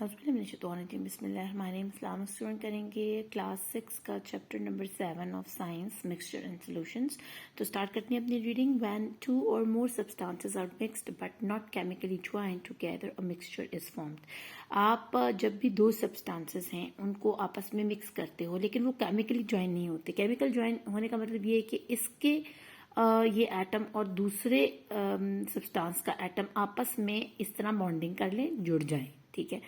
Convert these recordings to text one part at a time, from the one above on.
बिस्मिल्लाहिर्रहमानिर्रहीम। स्टूडेंट करेंगे क्लास 6 का chapter number 7 of science mixture and solutions. तो स्टार्ट करते हैं अपनी रीडिंग। व्हेन टू और more substances are mixed but not chemically joined together a mixture is formed. आप जब भी दो सब्सटेंसेस हैं उनको आपस में मिक्स करते हो लेकिन वो केमिकली ज्वाइन नहीं होते। केमिकल ज्वाइन होने का मतलब ये है कि इसके ये एटम और दूसरे सब्सटेंस का एटम आपस में इस तरह बॉन्डिंग कर लें, जुड़ जाएं। ठीक है,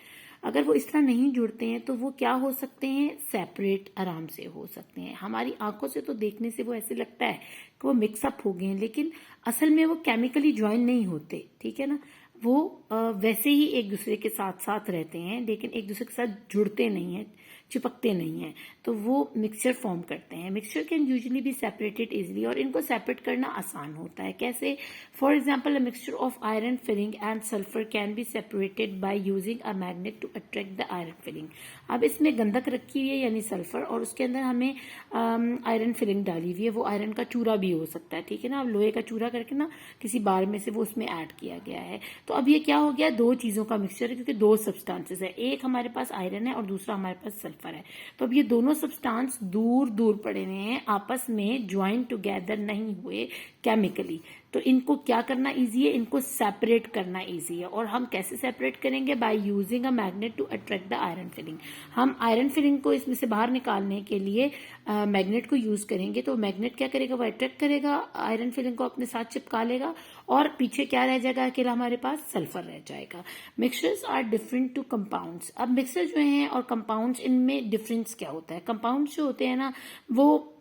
अगर वो इस तरह नहीं जुड़ते हैं तो वो क्या हो सकते हैं, सेपरेट आराम से हो सकते हैं। हमारी आंखों से तो देखने से वो ऐसे लगता है कि वो मिक्सअप हो गए हैं, लेकिन असल में वो केमिकली ज्वाइन नहीं होते। ठीक है ना, वो वैसे ही एक दूसरे के साथ साथ रहते हैं लेकिन एक दूसरे के साथ जुड़ते नहीं हैं, चिपकते नहीं हैं, तो वो मिक्सचर फॉर्म करते हैं। Mixture can usually be separated easily, और इनको सेपरेट करना आसान होता है। कैसे? For example, a mixture of iron filling and sulphur can be separated by using a magnet to attract the iron filling. अब इसमें गंधक रखी हुई है यानी सल्फर, और उसके अंदर हमें आयरन फिलिंग डाली हुई है। वो आयरन का चूरा भी हो सकता है। ठीक है ना, अब लोहे का चूरा करके ना किसी बार में से वो उसमें ऐड किया गया है। तो अब ये क्या हो गया, दो चीजों का मिक्सचर है क्योंकि दो सब्सटेंसेस है, एक हमारे पास आयरन है और दूसरा हमारे पास सल्फर है। तो अब ये दोनों सब्सटेंस दूर दूर पड़े हुए हैं, आपस में ज्वाइन टुगेदर नहीं हुए केमिकली। तो इनको क्या करना इजी है, इनको सेपरेट करना इजी है। और हम कैसे सेपरेट करेंगे? By using a magnet to attract the iron filling. हम आयरन फिलिंग को इसमें से बाहर निकालने के लिए मैग्नेट को यूज करेंगे। तो मैग्नेट क्या करेगा, वो अट्रैक्ट करेगा, आयरन फिलिंग को अपने साथ चिपका लेगा, और पीछे क्या रह जाएगा, अकेला हमारे पास सल्फर रह जाएगा। Mixtures are different to compounds. अब मिक्सचर जो हैं और कंपाउंड्स, इनमें डिफरेंस क्या होता है? कंपाउंड्स जो होते हैं ना, वो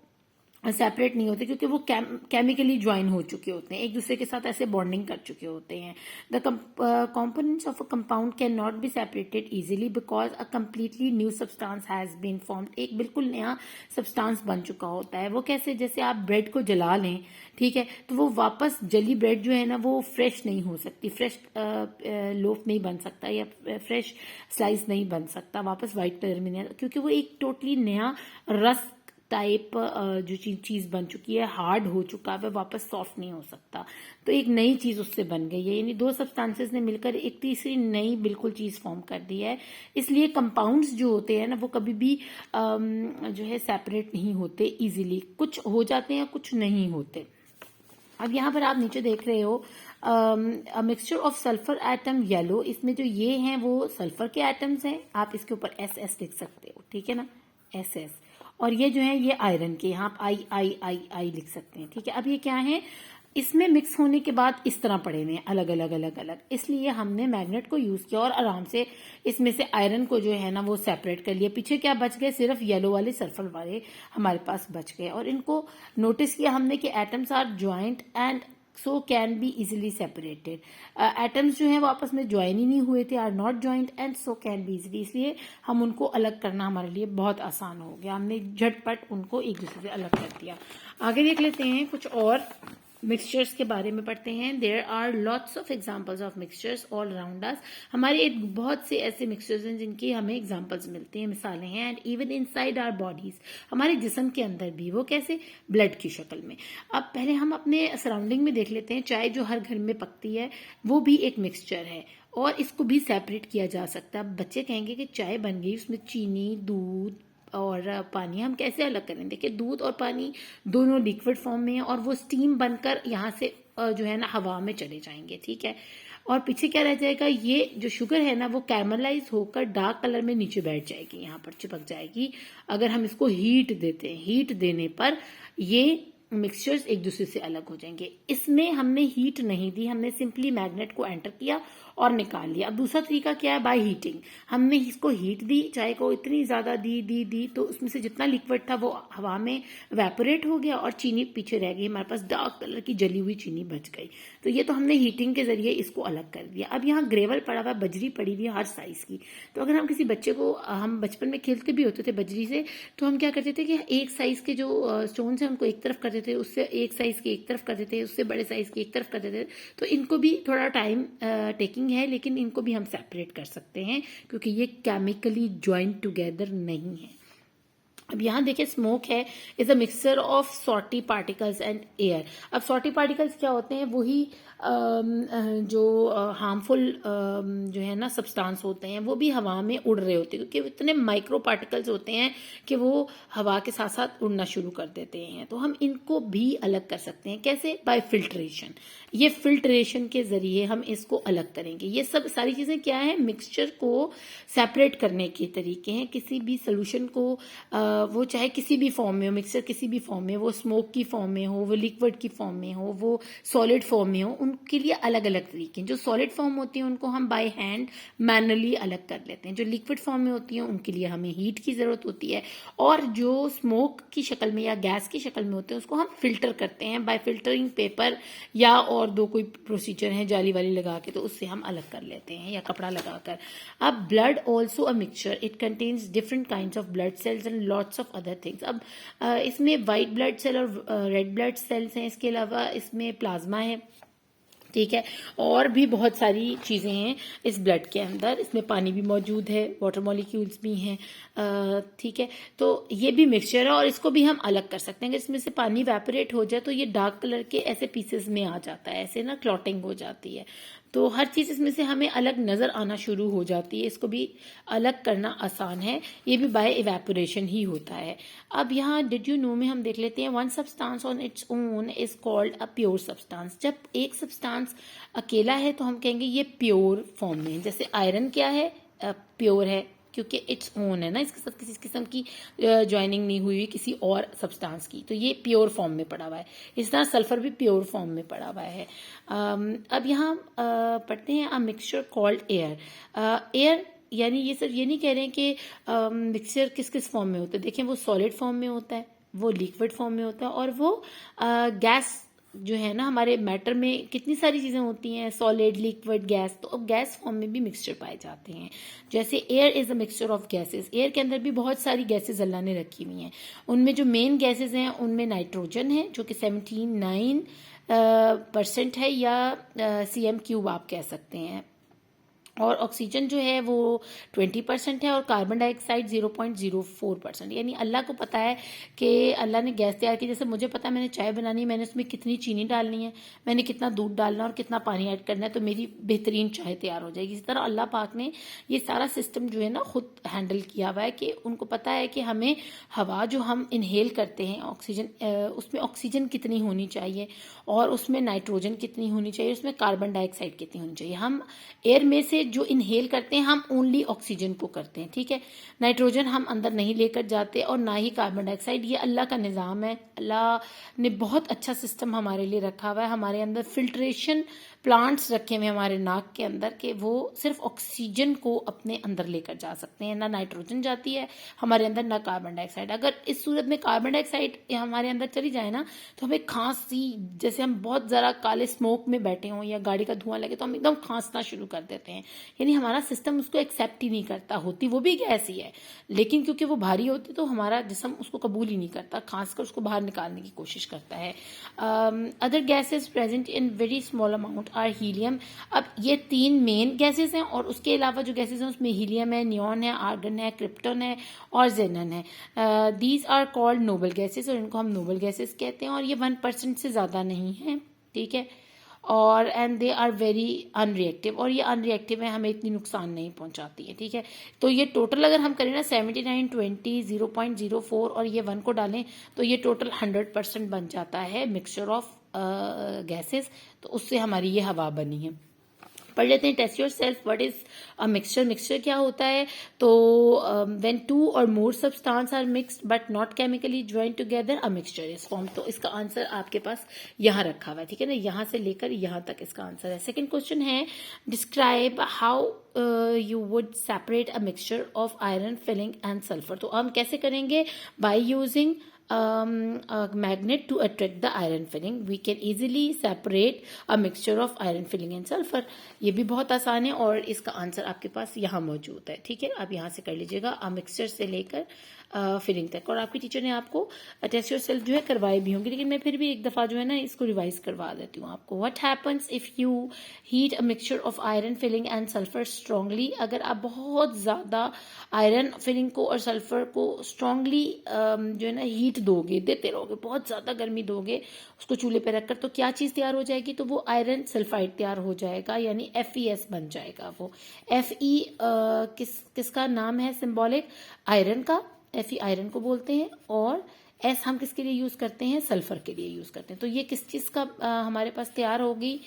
सेपरेट नहीं होते क्योंकि वो केमिकली ज्वाइन हो चुके होते हैं, एक दूसरे के साथ ऐसे बॉन्डिंग कर चुके होते हैं। The components of a compound can not be separated easily because a completely new substance has been formed. एक बिल्कुल नया सब्सटेंस बन चुका होता है। वो कैसे? जैसे आप ब्रेड को जला लें, ठीक है, तो वो वापस जली ब्रेड जो है ना वो फ्रेश नहीं हो सकती, फ्रेश लोफ नहीं बन सकता या फ्रेश स्लाइस नहीं बन सकता वापस व्हाइट कलर में नहीं, क्योंकि वो एक टोटली नया रस टाइप जो चीज बन चुकी है, हार्ड हो चुका है, वापस सॉफ्ट नहीं हो सकता। तो एक नई चीज उससे बन गई है, यानी दो सब्सटेंसेस ने मिलकर एक तीसरी नई बिल्कुल चीज फॉर्म कर दी है। इसलिए कंपाउंड्स जो होते हैं ना वो कभी भी जो है सेपरेट नहीं होते इजीली, कुछ हो जाते हैं कुछ नहीं होते। अब यहाँ पर आप नीचे देख रहे हो mixture of sulphur atom yellow. इसमें जो ये हैं वो सल्फर के एटम्स हैं, आप इसके ऊपर एस एस लिख सकते हो। ठीक है ना, एस एस। और ये जो है ये आयरन के, यहाँ आप आई आई आई आई लिख सकते हैं। ठीक है, अब ये क्या है, इसमें मिक्स होने के बाद इस तरह पड़े हुए हैं अलग अलग अलग अलग, इसलिए हमने मैग्नेट को यूज किया और आराम से इसमें से आयरन को जो है ना वो सेपरेट कर लिया। पीछे क्या बच गए, सिर्फ येलो वाले सल्फर वाले हमारे पास बच गए, और इनको नोटिस किया हमने कि atoms are joint and so can be easily separated. Atoms जो हैं वो आपस में ज्वाइन ही नहीं हुए थे, are not joint and so can be easily, इसलिए हम उनको अलग करना हमारे लिए बहुत आसान हो गया, हमने झटपट उनको एक दूसरे से अलग कर दिया। आगे देख लेते हैं, कुछ और मिक्सचर्स के बारे में पढ़ते हैं। There are lots of examples of mixtures all around us. हमारे एक बहुत से ऐसे मिक्सचर्स हैं जिनकी हमें एग्जाम्पल्स मिलते हैं, मिसालें हैं। And even inside our bodies, हमारे जिस्म के अंदर भी। वो कैसे? ब्लड की शक्ल में। अब पहले हम अपने सराउंडिंग में देख लेते हैं। चाय जो हर घर में पकती है वो भी एक मिक्सचर है, और इसको भी सेपरेट किया जा सकता है। बच्चे कहेंगे कि चाय बन गई, उसमें चीनी, दूध और पानी, हम कैसे अलग करें? देखिए, दूध और पानी दोनों लिक्विड फॉर्म में है और वो स्टीम बनकर यहाँ से जो है ना हवा में चले जाएंगे। ठीक है, और पीछे क्या रह जाएगा, ये जो शुगर है ना वो कैरमलाइज होकर डार्क कलर में नीचे बैठ जाएगी, यहाँ पर चिपक जाएगी। अगर हम इसको हीट देते हैं, हीट देने पर ये मिक्सचर्स एक दूसरे से अलग हो जाएंगे। इसमें हमने हीट नहीं दी, हमने सिंपली मैग्नेट को एंटर किया और निकाल लिया। अब दूसरा तरीका क्या है, बाय हीटिंग। हमने इसको हीट दी, चाय को इतनी ज्यादा दी तो उसमें से जितना लिक्विड था वो हवा में वेपोरेट हो गया और चीनी पीछे रह गई, हमारे पास डार्क कलर की जली हुई चीनी बच गई। तो ये तो हमने हीटिंग के जरिए इसको अलग कर दिया। अब यहाँ ग्रेवल पड़ा हुआ, बजरी पड़ी हुई है हर साइज की। तो अगर हम किसी बच्चे को, हम बचपन में खेलते भी होते थे बजरी से, तो हम क्या करते थे कि एक साइज के जो स्टोन्स हैं उनको एक तरफ कर देते, उससे एक साइज की एक तरफ कर देते, उससे बड़े साइज की एक तरफ कर देते। तो इनको भी थोड़ा टाइम टेकिंग है, लेकिन इनको भी हम सेपरेट कर सकते हैं क्योंकि ये केमिकली ज्वाइंट टुगेदर नहीं है। अब यहाँ देखिए, स्मोक है is a mixture of salty particles and air. अब सॉल्टी पार्टिकल्स क्या होते हैं, वही जो हार्मफुल जो है ना सब्सटेंस होते हैं वो भी हवा में उड़ रहे होते हैं, क्योंकि इतने माइक्रो पार्टिकल्स होते हैं कि वो हवा के साथ साथ उड़ना शुरू कर देते हैं। तो हम इनको भी अलग कर सकते हैं। कैसे? Bye filtration. ये फिल्ट्रेशन के जरिए हम इसको अलग करेंगे। ये सब सारी चीजें क्या है? मिक्सचर को सेपरेट करने के तरीके हैं। किसी भी सोल्यूशन को वो चाहे किसी भी फॉर्म में हो, मिक्सचर किसी भी फॉर्म में, वो स्मोक की फॉर्म में हो, वो लिक्विड की फॉर्म में हो, वो सॉलिड फॉर्म में हो, उनके लिए अलग अलग तरीके हैं। जो सॉलिड फॉर्म होती है उनको हम बाय हैंड मैनुअली अलग कर लेते हैं। जो लिक्विड फॉर्म में होती है उनके लिए हमें हीट की जरूरत होती है, और जो स्मोक की शक्ल में या गैस की शक्ल में होते हैं उसको हम फिल्टर करते हैं बाय फिल्टरिंग पेपर, या और दो कोई प्रोसीजर है जाली वाली लगा के, तो उससे हम अलग कर लेते हैं, या कपड़ा लगाकर। अब blood also a mixture, it contains different kinds of blood cells and lots of other things. अब इसमें वाइट ब्लड सेल और रेड ब्लड सेल्स हैं, इसके अलावा इसमें प्लाज्मा है, ठीक है, और भी बहुत सारी चीज़ें हैं इस ब्लड के अंदर। इसमें पानी भी मौजूद है, वाटर मॉलिक्यूल्स भी हैं, ठीक है। तो ये भी मिक्सचर है और इसको भी हम अलग कर सकते हैं। अगर इसमें से पानी वेपोरेट हो जाए तो ये डार्क कलर के ऐसे पीसेस में आ जाता है, ऐसे ना क्लॉटिंग हो जाती है। तो हर चीज़ इसमें से हमें अलग नज़र आना शुरू हो जाती है। इसको भी अलग करना आसान है, ये भी बाय इवेपोरेशन ही होता है। अब यहाँ डिड यू नो में हम देख लेते हैं, one substance on its own is called a pure substance. जब एक सब्सटेंस अकेला है तो हम कहेंगे ये प्योर फॉर्म में है। जैसे आयरन क्या है? प्योर है, क्योंकि इट्स ओन है ना, इसके साथ किसी किस्म की ज्वाइनिंग नहीं हुई किसी और सब्सटेंस की, तो ये प्योर फॉर्म में पड़ा हुआ है। इस तरह सल्फर भी प्योर फॉर्म में पड़ा हुआ है। अब यहाँ पढ़ते हैं a mixture called air. Air यानी ये सर ये नहीं कह रहे हैं कि मिक्सचर किस किस फॉर्म में होता है। देखें, वो सॉलिड फॉर्म में होता है, वो लिक्विड फॉर्म में होता है, और वो गैस जो है ना, हमारे मैटर में कितनी सारी चीज़ें होती हैं, सॉलिड, लिक्विड, गैस। तो अब गैस फॉर्म में भी मिक्सचर पाए जाते हैं। जैसे air is a mixture of gases. Air के अंदर भी बहुत सारी गैसेस अल्लाह ने रखी हुई हैं। उनमें जो मेन गैसेस हैं उनमें नाइट्रोजन है जो कि 79% है, या CM³ आप कह सकते हैं, और ऑक्सीजन जो है वो 20% है, और कार्बन डाइऑक्साइड 0.04%। यानी अल्लाह को पता है कि अल्लाह ने गैस तैयार की। जैसे मुझे पता है मैंने चाय बनानी है, मैंने उसमें कितनी चीनी डालनी है, मैंने कितना दूध डालना है और कितना पानी ऐड करना है, तो मेरी बेहतरीन चाय तैयार हो जाएगी। इसी तरह अल्लाह पाक ने ये सारा सिस्टम जो है ना खुद हैंडल किया हुआ है, कि उनको पता है कि हमें हवा जो हम इनहेल करते हैं ऑक्सीजन, उसमें ऑक्सीजन कितनी होनी चाहिए, और उसमें नाइट्रोजन कितनी होनी चाहिए, उसमें कार्बन डाइऑक्साइड कितनी होनी चाहिए। हम एयर में से जो इनहेल करते हैं हम ओनली ऑक्सीजन को करते हैं, ठीक है। नाइट्रोजन हम अंदर नहीं लेकर जाते, और ना ही कार्बन डाइऑक्साइड। ये अल्लाह का निज़ाम है। अल्लाह ने बहुत अच्छा सिस्टम हमारे लिए रखा हुआ है। हमारे अंदर फिल्ट्रेशन प्लांट्स रखे हुए हैं हमारे नाक के अंदर, के वो सिर्फ ऑक्सीजन को अपने अंदर लेकर जा सकते हैं। ना नाइट्रोजन जाती है हमारे अंदर, ना कार्बन डाइऑक्साइड। अगर इस सूरत में कार्बन डाइऑक्साइड हमारे अंदर चली जाए ना, तो हमें खांसी, जैसे हम बहुत ज़रा काले स्मोक में बैठे हों या गाड़ी का धुआं लगे तो हम एकदम खांसना शुरू कर देते हैं। यानी हमारा सिस्टम उसको एक्सेप्ट ही नहीं करता। होती वो भी गैस ही है, लेकिन क्योंकि वो भारी होती तो हमारा जिस्म उसको कबूल ही नहीं करता, खांस कर उसको बाहर निकालने की कोशिश करता है। Other gases present in very small amount are helium. अब ये 3 मेन गैसेस हैं, और उसके अलावा जो गैसेस हैं उसमें हीलियम है, नियॉन है, आर्गन है, क्रिप्टन है, और जेनन है। These are called noble gases, और इनको हम नोबल गैसेस कहते हैं, और ये 1% से ज़्यादा नहीं है, ठीक है। और and they are very unreactive, और ये अनरिएक्टिव है, हमें इतनी नुकसान नहीं पहुंचाती है, ठीक है। तो ये टोटल अगर हम करें ना 79, 20, 0.04 और ये 1 को डालें तो ये टोटल 100% बन जाता है मिक्सचर ऑफ गैसेस। तो उससे हमारी ये हवा बनी है। पढ़ लेते हैं, test yourself what is a mixture. Mixture क्या होता है? तो व्हेन 2 और more substance are mixed but not chemically join together a mixture is form. तो इसका आंसर आपके पास यहाँ रखा हुआ है, ठीक है ना, यहाँ से लेकर यहाँ तक इसका आंसर है। सेकंड क्वेश्चन है, describe how you would separate a mixture of iron filling and sulphur. तो हम कैसे करेंगे? By using a magnet to attract the iron filling. We can easily separate a mixture of iron filling and sulfur. ये भी बहुत आसान है, और इसका आंसर आपके पास यहाँ मौजूद है, ठीक है। आप यहाँ से कर लीजिएगा, आ मिक्सचर से लेकर फिलिंग तक। और आपकी टीचर ने आपको टेस्ट योर सेल्फ जो है करवाए भी होंगे, लेकिन मैं फिर भी एक दफ़ा जो है ना इसको रिवाइज करवा देती हूँ आपको। What happens if you heat a mixture of iron filling and sulphur strongly. अगर आप बहुत ज़्यादा आयरन फिलिंग को और सल्फर को स्ट्रांगली जो है ना हीट हीट दोगे, देते रहोगे, बहुत ज़्यादा गर्मी दोगे उसको चूल्हे पे रखकर, तो क्या चीज़ तैयार हो जाएगी, तो वो आयरन सल्फाइड तैयार हो जाएगा, यानी FeS बन जाएगा वो। Fe किसका नाम है सिंबॉलिक, आयरन का, Fe आयरन को बोलते हैं, और एस हम किसके लिए यूज़ करते हैं, सल्फर के लिए यूज़ करते हैं। तो ये किस चीज़ का हमारे पास तैयार होगी,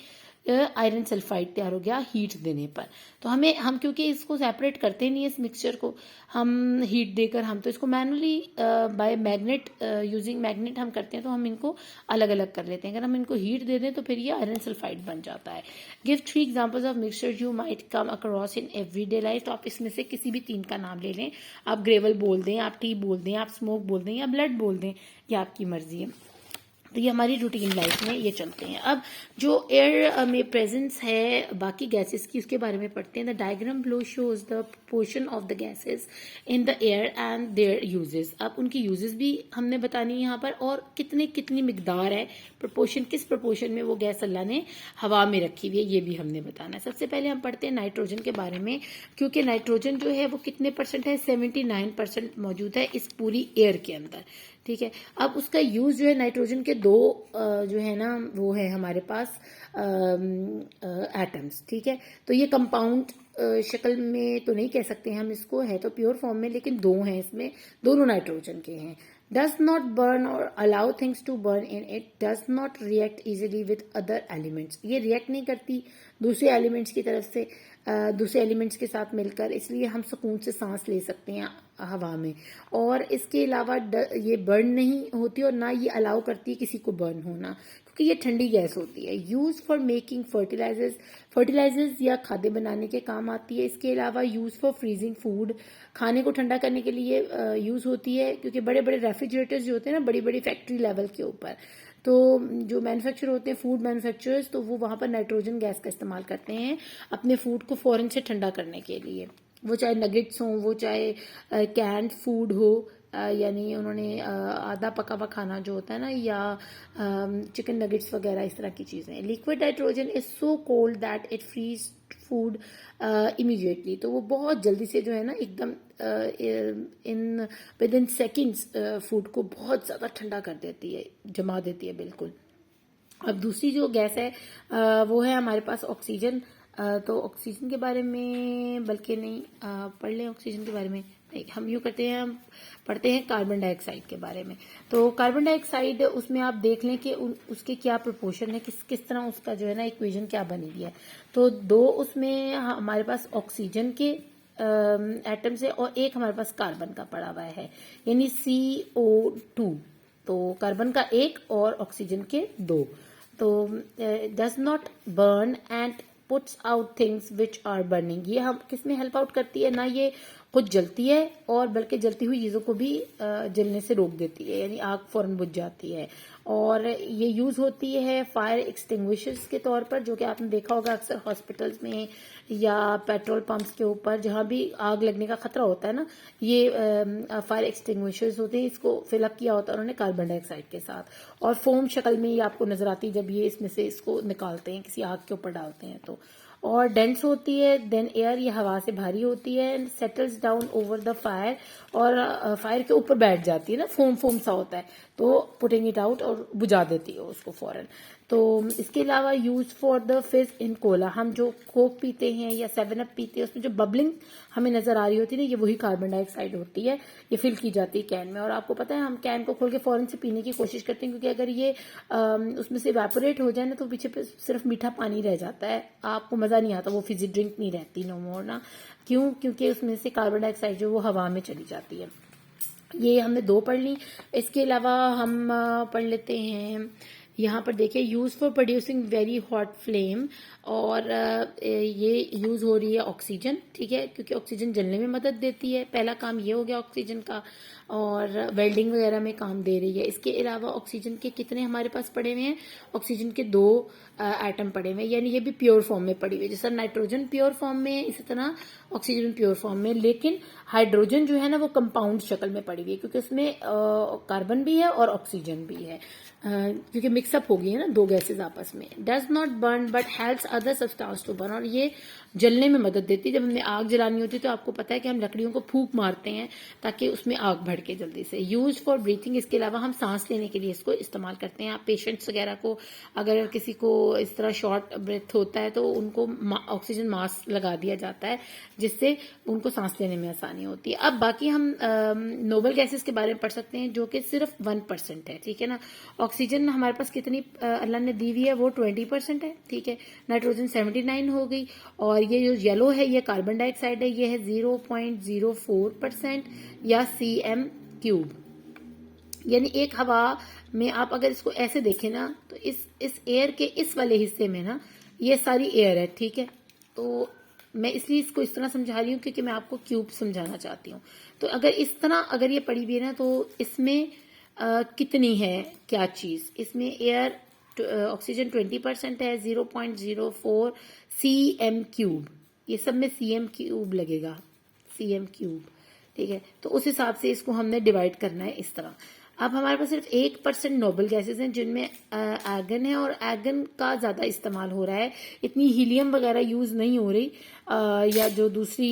आयरन सल्फाइड तैयार हो गया हीट देने पर। तो हम क्योंकि इसको सेपरेट करते नहीं है इस मिक्सचर को, हम हीट देकर, हम तो इसको manually bye magnet using magnet हम करते हैं, तो हम इनको अलग अलग कर लेते हैं। अगर हम इनको हीट दे दें तो फिर ये आयरन सल्फाइड बन जाता है। Give 3 examples of mixture you might come across in everyday life. तो आप इसमें से किसी भी 3 का नाम ले लें, आप ग्रेवल बोल दें, आप टी बोल दें, आप स्मोक बोल दें, या ब्लड बोल दें, ये आपकी मर्जी है। तो ये हमारी रूटीन लाइफ में ये चलते हैं। अब जो एयर में प्रेजेंस है बाकी गैसेस की, उसके बारे में पढ़ते हैं। The diagram below shows the portion of the gases in the air and there uses. अब उनकी यूजेस भी हमने बतानी है यहाँ पर, और कितनी मिकदार है, प्रोपोर्शन, किस प्रोपोर्शन में वो गैस अल्लाह ने हवा में रखी हुई है, ये भी हमने बताना है। सबसे पहले हम पढ़ते हैं नाइट्रोजन के बारे में, क्योंकि नाइट्रोजन जो है वो कितने % है, 79% मौजूद है इस पूरी एयर के अंदर, ठीक है। अब उसका यूज जो है, नाइट्रोजन के 2 जो है ना वो है हमारे पास एटम्स, ठीक है। तो ये कंपाउंड शक्ल में तो नहीं कह सकते हम इसको, है तो प्योर फॉर्म में, लेकिन 2 हैं इसमें, दोनों नाइट्रोजन के हैं। does not burn or allow things to burn in it, does not react easily with other elements। ये रिएक्ट नहीं करती दूसरे एलिमेंट्स की तरफ से, दूसरे एलिमेंट्स के साथ मिलकर, इसलिए हम सुकून से सांस ले सकते हैं हवा में। और इसके अलावा ये बर्न नहीं होती, और ना ये अलाउ करती है किसी को बर्न होना, क्योंकि ये ठंडी गैस होती है। यूज फॉर मेकिंग फर्टिलाइजर्स या खाद्य बनाने के काम आती है। इसके अलावा यूज फॉर फ्रीजिंग फूड, खाने को ठंडा करने के लिए यूज होती है, क्योंकि बड़े बड़े रेफ्रिजरेटर्स जो होते हैं ना, बड़ी बड़ी फैक्ट्री लेवल के ऊपर, तो जो मैन्युफैक्चर होते हैं फूड मैन्युफैक्चरर्स, तो वो वहां पर नाइट्रोजन गैस का इस्तेमाल करते हैं अपने फूड को फौरन से ठंडा करने के लिए। वो चाहे नगेट्स हों, वो चाहे कैंड फूड हो, यानी उन्होंने आधा पका हुआ खाना जो होता है ना, या चिकन नगेट्स वगैरह, इस तरह की चीज़ें। Liquid nitrogen is so cold that it freeze food immediately. तो वो बहुत जल्दी से जो है ना, एकदम विद इन सेकेंड्स फूड को बहुत ज़्यादा ठंडा कर देती है, जमा देती है बिल्कुल। अब दूसरी जो गैस है वो है हमारे पास ऑक्सीजन। तो ऑक्सीजन के बारे में बल्कि नहीं पढ़ लें, ऑक्सीजन के बारे में नहीं, हम यूँ करते हैं, हम पढ़ते हैं कार्बन डाइऑक्साइड के बारे में। तो कार्बन डाइऑक्साइड, उसमें आप देख लें कि उसके क्या प्रोपोर्शन है, किस तरह उसका जो है ना इक्वेशन क्या बनी हुई है। तो 2 उसमें हमारे पास ऑक्सीजन के एटम्स है, और एक हमारे पास कार्बन का पड़ा हुआ है, यानी CO2। तो कार्बन का 1 और ऑक्सीजन के 2। तो does not burn and puts out things which are burning. ये हम किस में हेल्प आउट करती है, ना ये खुद जलती है, और बल्कि जलती हुई चीज़ों को भी जलने से रोक देती है, यानी आग फौरन बुझ जाती है। और ये यूज़ होती है फायर एक्सटिंग्विशर्स के तौर पर, जो कि आपने देखा होगा अक्सर हॉस्पिटल्स में या पेट्रोल पंप्स के ऊपर, जहाँ भी आग लगने का खतरा होता है ना, ये फायर एक्सटिंग्विशर्स होते हैं, इसको फिलअप किया होता है उन्होंने कार्बन डाइऑक्साइड के साथ, और फोम शक्ल में ये आपको नजर आती है जब ये इसमें से इसको निकालते हैं, किसी आग के ऊपर डालते हैं तो। और डेंस होती है, देन एयर, ये हवा से भारी होती है, and settles down over the fire, और फायर के ऊपर बैठ जाती है ना, फोम सा होता है, तो पुटिंग इट आउट, और बुझा देती है उसको फौरन। तो इसके अलावा यूज फॉर द फिज इन कोला, हम जो कोक पीते हैं या 7 अप पीते हैं, उसमें जो बबलिंग हमें नजर आ रही होती है ना, ये वही कार्बन डाइऑक्साइड होती है, ये फिल की जाती है कैन में। और आपको पता है, हम कैन को खोल के फौरन से पीने की कोशिश करते हैं, क्योंकि अगर ये उसमें से इवेपोरेट हो जाए ना, तो पीछे पे सिर्फ मीठा पानी रह जाता है, आपको मजा नहीं आता, वो फिजी ड्रिंक नहीं रहती नो मोर ना। क्यों? क्योंकि उसमें से कार्बन डाइऑक्साइड जो वो हवा में चली जाती है। ये हमने 2 पढ़ ली। इसके अलावा हम पढ़ लेते हैं, यहाँ पर देखिए, use for producing very hot flame, और ये यूज हो रही है ऑक्सीजन, ठीक है, क्योंकि ऑक्सीजन जलने में मदद देती है, पहला काम ये हो गया ऑक्सीजन का, और वेल्डिंग वगैरह में काम दे रही है। इसके अलावा ऑक्सीजन के कितने हमारे पास पड़े हुए हैं, ऑक्सीजन के 2 एटम पड़े हुए हैं, यानी ये भी प्योर फॉर्म में पड़ी हुई है, जैसा नाइट्रोजन प्योर फॉर्म में है, इसी तरह ऑक्सीजन प्योर फॉर्म में। लेकिन हाइड्रोजन जो है ना, वो कंपाउंड शक्ल में पड़ी हुई है, क्योंकि उसमें कार्बन भी है और ऑक्सीजन भी है, क्योंकि मिक्स मिक्सअप हो गई है ना दो गैसेज आपस में। Does not burn but helps other substance to burn, और ये जलने में मदद देती है। जब हमें आग जलानी होती है तो आपको पता है कि हम लकड़ियों को फूंक मारते हैं ताकि उसमें आग भड़के जल्दी से। यूज फॉर ब्रीथिंग, इसके अलावा हम सांस लेने के लिए इसको इस्तेमाल करते हैं। आप पेशेंट्स वगैरह को, अगर किसी को इस तरह शॉर्ट ब्रेथ होता है तो उनको ऑक्सीजन मास्क लगा दिया जाता है जिससे उनको सांस लेने में आसानी होती है। अब बाकी हम नोबल गैसेस के बारे में पढ़ सकते हैं जो कि सिर्फ 1% है, ठीक है ना। ऑक्सीजन हमारे पास कितनी अल्लाह ने दी हुई है, वो 20% है, ठीक है। नाइट्रोजन 79 हो गई, और ये जो येलो है ये कार्बन डाइऑक्साइड है, ये है 0.04% या cm3। यानी एक हवा में आप अगर इसको ऐसे देखें ना तो इस एयर के इस वाले हिस्से में ना ये सारी एयर है, ठीक है। तो मैं इसलिए इसको इस तरह समझा रही हूँ क्योंकि मैं आपको क्यूब समझाना चाहती हूँ। तो अगर इस तरह अगर ये पड़ी हुई है ना तो इसमें कितनी है क्या चीज, इसमें एयर ऑक्सीजन 20% है, 0.04 cm3, ये सब में cm3 लगेगा, cm3, ठीक है। तो उस हिसाब से इसको हमने डिवाइड करना है इस तरह। अब हमारे पास सिर्फ 1% नोबल गैसेस हैं जिनमें आर्गन है, और आर्गन का ज्यादा इस्तेमाल हो रहा है, इतनी हीलियम वगैरह यूज नहीं हो रही, या जो दूसरी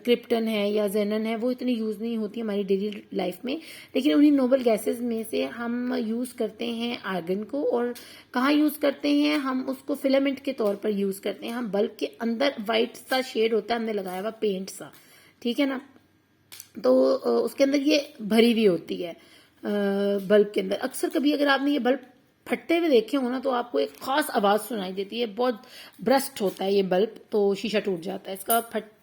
क्रिप्टन है या जेनन है वो इतनी यूज नहीं होती हमारी डेली लाइफ में। लेकिन उन्हीं नोबल गैसेस में से हम यूज करते हैं आर्गन को, और कहाँ यूज करते हैं, हम उसको फिलामेंट के तौर पर यूज करते हैं। हम बल्ब के अंदर व्हाइट सा शेड होता है हमने लगाया हुआ पेंट सा, ठीक है ना, तो उसके अंदर ये भरी हुई होती है बल्ब के अंदर। अक्सर कभी अगर आपने ये बल्ब फटते हुए देखे हो ना तो आपको एक खास आवाज सुनाई देती है, बहुत ब्रस्ट होता है ये बल्ब, तो शीशा टूट जाता है, इसका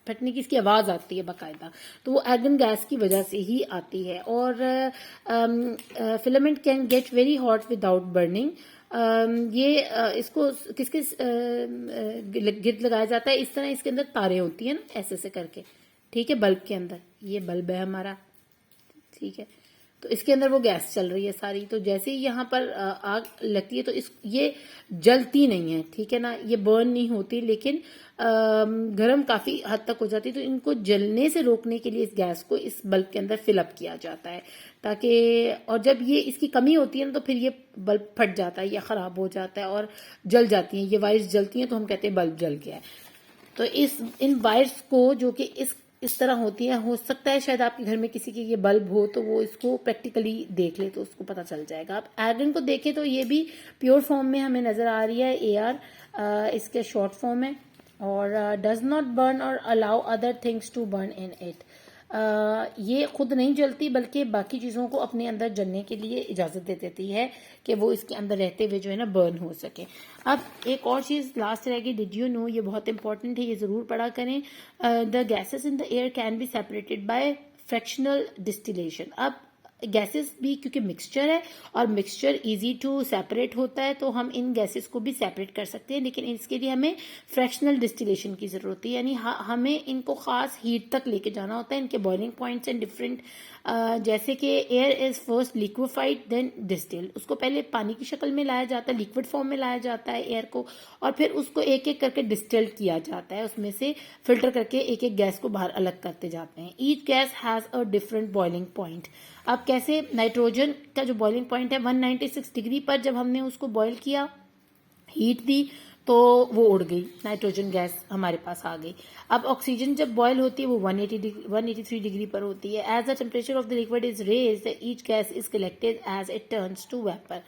फटने की इसकी आवाज आती है बाकायदा, तो वो आर्गन गैस की वजह से ही आती है। और filament can get very hot without burning, ये इसको किसके गिर्द लगाया जाता है, इस तरह इसके अंदर तारे होती है ना ऐसे ऐसे करके, ठीक है। बल्ब के अंदर ये बल्ब है हमारा, ठीक है, तो इसके अंदर वो गैस चल रही है सारी, तो जैसे ही यहाँ पर आग लगती है तो ये जलती नहीं है, ठीक है ना, ये बर्न नहीं होती, लेकिन गर्म काफी हद तक हो जाती है। तो इनको जलने से रोकने के लिए इस गैस को इस बल्ब के अंदर फिलअप किया जाता है ताकि, और जब ये इसकी कमी होती है ना तो फिर ये बल्ब फट जाता है या खराब हो जाता है और जल जाती है, ये वायर्स जलती हैं तो हम कहते हैं बल्ब जल गया है। तो इन वायर्स को जो कि इस तरह होती है, हो सकता है शायद आपके घर में किसी के ये बल्ब हो तो वो इसको प्रैक्टिकली देख ले तो उसको पता चल जाएगा। आप आर्गन को देखें तो ये भी प्योर फॉर्म में हमें नजर आ रही है, AR इसके शॉर्ट फॉर्म है, और डज नॉट बर्न और allow other things to burn in it, ये खुद नहीं जलती बल्कि बाकी चीज़ों को अपने अंदर जलने के लिए इजाज़त दे देती है कि वो इसके अंदर रहते हुए जो है ना बर्न हो सके। अब एक और चीज़ लास्ट रहेगी, डिड यू नो, ये बहुत इंपॉर्टेंट है, ये ज़रूर पढ़ा करें। The gases in the air can be separated bye fractional distillation. अब गैसेस भी क्योंकि मिक्सचर है और मिक्सचर इजी टू सेपरेट होता है तो हम इन गैसेस को भी सेपरेट कर सकते हैं, लेकिन इसके लिए हमें फ्रैक्शनल डिस्टिलेशन की जरूरत होती है, यानी हमें इनको खास हीट तक लेके जाना होता है, इनके बॉइलिंग पॉइंट्स एंड डिफरेंट, जैसे कि air is first liquefied then distilled, उसको पहले पानी की शक्ल में लाया जाता है, लिक्विड फॉर्म में लाया जाता है एयर को, और फिर उसको एक एक करके डिस्टिल्ड किया जाता है, उसमें से फिल्टर करके एक एक गैस को बाहर अलग करते जाते हैं। Each gas has a different boiling point. अब कैसे, नाइट्रोजन का जो बॉइलिंग पॉइंट है 196 डिग्री पर जब हमने उसको बॉईल किया, हीट दी, तो वो उड़ गई, नाइट्रोजन गैस हमारे पास आ गई। अब ऑक्सीजन जब बॉयल होती है वो 183 डिग्री पर होती है। As the temperature of the liquid is raised each gas is collected as it turns to vapour.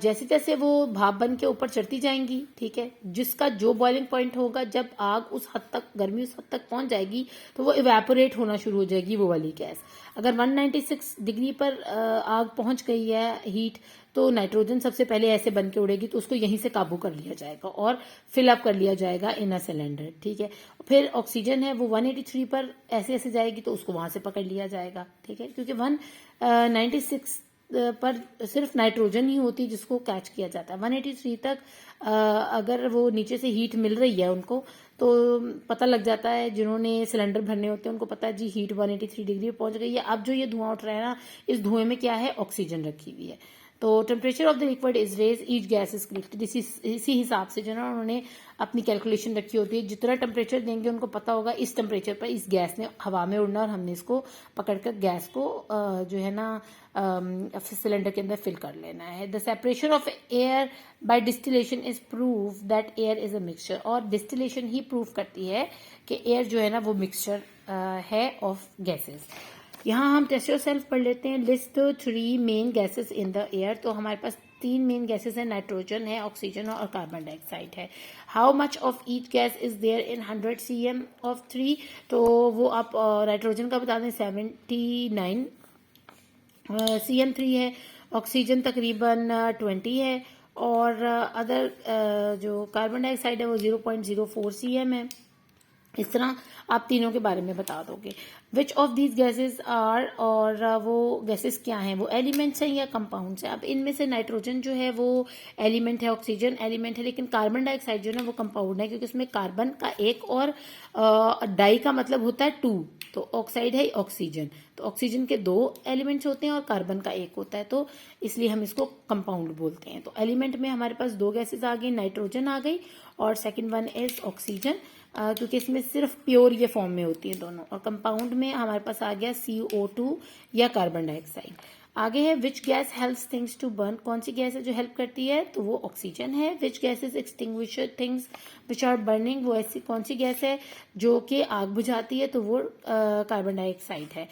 जैसे जैसे वो भाप बन के ऊपर चढ़ती जाएंगी, ठीक है, जिसका जो बॉइलिंग पॉइंट होगा, जब आग उस हद तक, गर्मी उस हद तक पहुंच जाएगी तो वो इवेपोरेट होना शुरू हो जाएगी वो वाली गैस। अगर 196 डिग्री पर आग पहुंच गई है हीट, तो नाइट्रोजन सबसे पहले ऐसे बन के उड़ेगी, तो उसको यहीं से काबू कर लिया जाएगा और फिल अप कर लिया जाएगा इन अ सिलेंडर, ठीक है। फिर ऑक्सीजन है वो 183 पर ऐसे ऐसे जाएगी तो उसको वहां से पकड़ लिया जाएगा, ठीक है, क्योंकि 196 पर सिर्फ नाइट्रोजन ही होती है जिसको कैच किया जाता है। 183 तक अगर वो नीचे से हीट मिल रही है उनको, तो पता लग जाता है, जिन्होंने सिलेंडर भरने होते हैं उनको पता है जी हीट 183 डिग्री पहुंच गई है। अब जो ये धुआं उठ रहा है ना, इस धुएं में क्या है, ऑक्सीजन रखी हुई है। तो temperature of the liquid is raise, each gas is lifted. इसी हिसाब से जो है ना उन्होंने अपनी कैलकुलेशन रखी होती है। जितना टेम्परेचर देंगे उनको पता होगा इस टेम्परेचर पर इस गैस ने हवा में उड़ना और हमने इसको पकड़कर गैस को जो है ना सिलेंडर के अंदर फिल कर लेना है। The separation of air by distillation is prove that air is a mixture, और डिस्टिलेशन ही प्रूव करती है कि एयर जो है ना वो मिक्सचर है ऑफ गैसेस। यहाँ हम टेस्ट योरसेल्फ पढ़ लेते हैं। List 3 main gases in the air. तो हमारे पास 3 मेन गैसेस हैं, नाइट्रोजन है, ऑक्सीजन और कार्बन डाइऑक्साइड है। How much of each gas is there in 100 cm of 3। तो वो आप नाइट्रोजन का बता दें 79 cm3 है, ऑक्सीजन तकरीबन 20 है, और अदर जो कार्बन डाइऑक्साइड है वो 0.04 cm है। इस तरह आप तीनों के बारे में बता दोगे। Which of these gases are, और वो गैसेस क्या हैं, वो एलिमेंट्स हैं या कंपाउंड्स हैं। अब इनमें से नाइट्रोजन जो है वो एलिमेंट है, ऑक्सीजन एलिमेंट है, लेकिन कार्बन डाइऑक्साइड जो है ना वो कंपाउंड है, क्योंकि उसमें कार्बन का एक और डाई का मतलब होता है 2, तो ऑक्साइड है ऑक्सीजन, तो ऑक्सीजन के 2 एलिमेंट्स होते हैं और कार्बन का एक होता है, तो इसलिए हम इसको कंपाउंड बोलते हैं। तो एलिमेंट में हमारे पास 2 गैसेस आ गई, नाइट्रोजन आ गई और सेकंड वन इज ऑक्सीजन, क्योंकि इसमें सिर्फ प्योर ये फॉर्म में होती है दोनों। और कंपाउंड में हमारे पास आ गया CO2 या कार्बन डाइऑक्साइड। आगे है which gas helps things to burn, कौन सी गैस है जो हेल्प करती है, तो वो ऑक्सीजन है। Which gases extinguish things which are burning, वो ऐसी कौन सी गैस है जो कि आग बुझाती है, तो वो कार्बन डाइऑक्साइड है।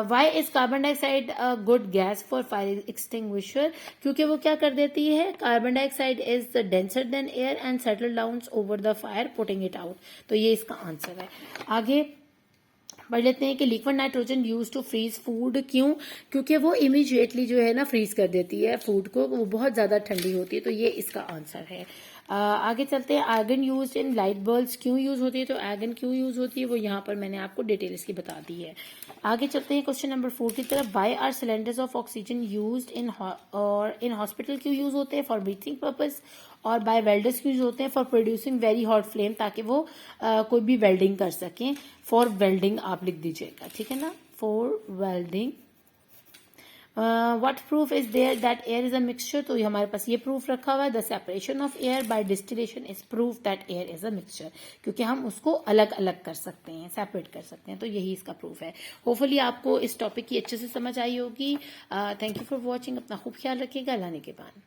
Why is carbon dioxide a good gas for fire extinguisher, क्योंकि वो क्या कर देती है, carbon dioxide is denser than air and settle down over the fire putting it out, तो ये इसका आंसर है। आगे पढ़ लेते हैं कि liquid nitrogen use to freeze food, क्यों, क्योंकि वो इमीडिएटली जो है ना फ्रीज कर देती है फूड को, वो बहुत ज्यादा ठंडी होती है, तो ये इसका आंसर है। आगे चलते हैं। Argon use in light bulbs क्यों यूज होती है, तो आर्गन क्यों यूज होती है वो यहाँ पर मैंने आपको डिटेल इसकी बता दी है। आगे चलते हैं क्वेश्चन नंबर 4 की तरफ। Why are cylinders of oxygen used in, और इन हॉस्पिटल क्यों यूज होते हैं, फॉर ब्रीथिंग पर्पस, और बाय वेल्डर्स यूज होते हैं for producing very hot flame, ताकि वो कोई भी वेल्डिंग कर सकें। फॉर वेल्डिंग आप लिख दीजिएगा, ठीक है ना, for welding. What proof is there that air is a mixture, तो हमारे पास ये प्रूफ रखा हुआ है। The separation of air by distillation is proof that air is a mixture, क्योंकि हम उसको अलग अलग कर सकते हैं, सेपरेट कर सकते हैं, तो यही इसका प्रूफ है। होपफुली आपको इस टॉपिक की अच्छे से समझ आई होगी। Thank you for watching. अपना खूब ख्याल रखिएगा। अल्लाह ने के बाद।